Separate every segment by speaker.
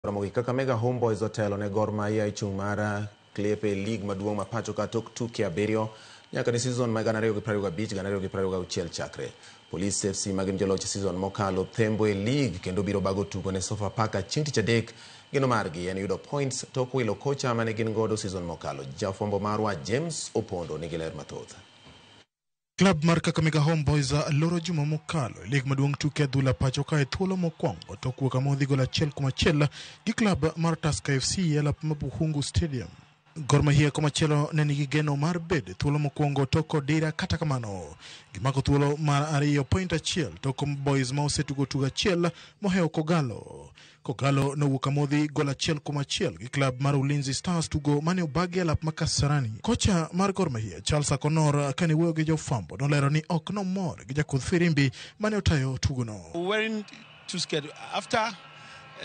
Speaker 1: Ramogi Kakamega Homeboys Hotel ne Gor Mahia ichung mara Klepe League maduong ma pacho ka tok tuke abiriyo nyaka ni season ma gana ariyo gi 25 gana ariyo gi 26 chakre. Police FC magin joloch season mokalo thembo e league kendo biro bago tugo ne Sofapaka chieng' tich adek. Gino margi en yudo points tok wilo kocha mane gin godo season mokalo. Jafwambo marwa James Opondo nigi ler mathoth.
Speaker 2: Club mar Kakamega Homeboys loro juma mokalo lig maduong' tuke adhula pacho ka e thuolo mokwongo to kuoka modhi gol 1-1 gi club mar Tusker FC e lap Mabuhungu Stadium. Gor Mahia komachielo ne nigi geno mar bed thuolo mokwongo toko dira kata kamano gimako thuolo mar ariyo point achiel toko boys ma osetugo tugo achiel moheo Kogalo nowuok amodhi gol 1-1 gi club mar Ulinzi Stars tugo mane obagi e lap Makasarani. Kocha mar Gor Mahia Charles Akonor kane wuoyo gi jofwambo nolero ni ok nomor gi jakudh firimbi mane otayo tugo no.
Speaker 3: We weren't too scared. After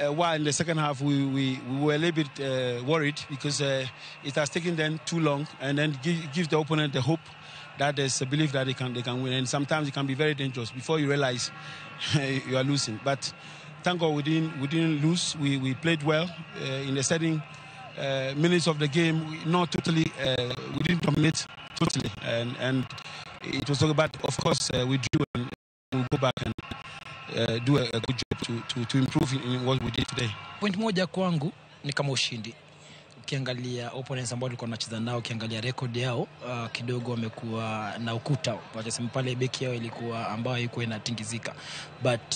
Speaker 3: a while in the second half, we were a little bit worried because it has taken them too long, and then give the opponent the hope that there's a belief that they can win. And sometimes it can be very dangerous before you realize you are losing. But thank God we didn't lose. We played well in the setting minutes of the game. Not totally, we didn't dominate totally, and it was okay. But of course, we drew and we'll go back and do a good job to improve in what we did today.
Speaker 4: Point moja kwangu ni kama ushindi. Ukiangalia opponents ambao walikuwa wanacheza nao, ukiangalia record yao kidogo wamekuwa na ukuta. Watasema pale beki yao ilikuwa ambayo ilikuwa inatingizika. But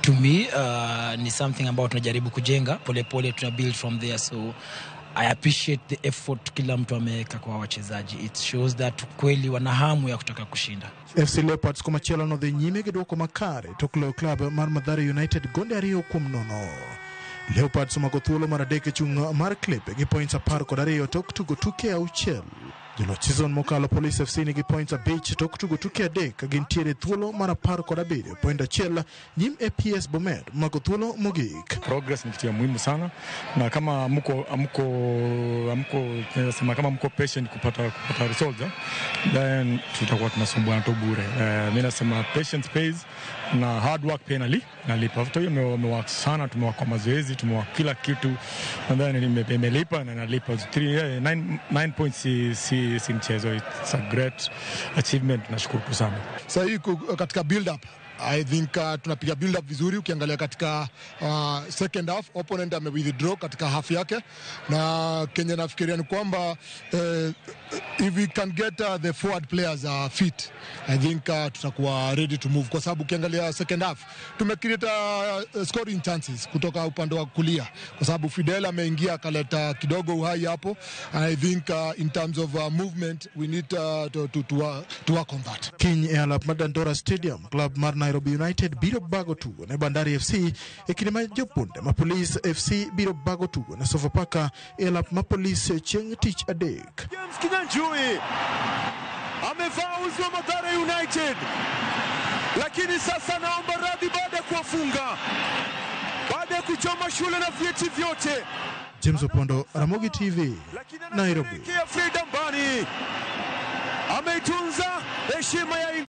Speaker 4: to me ni something ambao tunajaribu kujenga pole tuna build from there. So I appreciate the effort kila mtu ameweka kwa wachezaji. It shows that kweli wana hamu ya kutaka kushinda.
Speaker 2: FC Leopards komachielo no dhi nyime gi duoko makare toklo club mar Mathare United gonde 2-0. Leopards omako thuolo mar adek e chung' mar Klepe gi points 12 tok tugo tuke auchiel. Joloch season mokalo Police FC nigi points 5 tok tugo tuke adek ka gintiere thuolo mar 17 point achiel nyim APS Bomet omako thuolo mogik.
Speaker 5: Progress ni kitu ya muhimu sana, na kama sema kama mko patient kupata results, then tutakuwa tunasumbuana tu bure. Mimi nasema patience pays na hard work pia nalipa. After hiyo tumework sana, tumework kwa mazoezi, tumework kila kitu, and then nimelipa na nalipa 9 points si mchezo. It's a great achievement, nashukuru sana.
Speaker 6: Sasa hii katika build up, I think tunapiga build up vizuri. Ukiangalia katika second half opponent ame withdraw katika half yake, na Kenya nafikiria ni kwamba if we can get the forward players fit, I think tutakuwa ready to move, kwa sababu ukiangalia second half tumecreate scoring chances kutoka upande wa kulia, kwa sababu Fidel ameingia akaleta kidogo uhai hapo. I think in terms of movement we need to work on that.
Speaker 2: King Alap Madandora Stadium club mar Nairobi United biro bago tugo ne Bandari FC ekinde ma jopunde ma Police FC biro bago tugo na Sofapaka e lap ma Police chieng' tich adek.
Speaker 7: James Kinyanjui amevaa uzi wa Mathare United, lakini sasa naomba radhi baada ya kuwafunga, baada ya kuchoma shule na vyeti vyote.
Speaker 2: James Opondo, Ramogi TV, Nairobi.
Speaker 7: Frida Mbani ameitunza heshima ya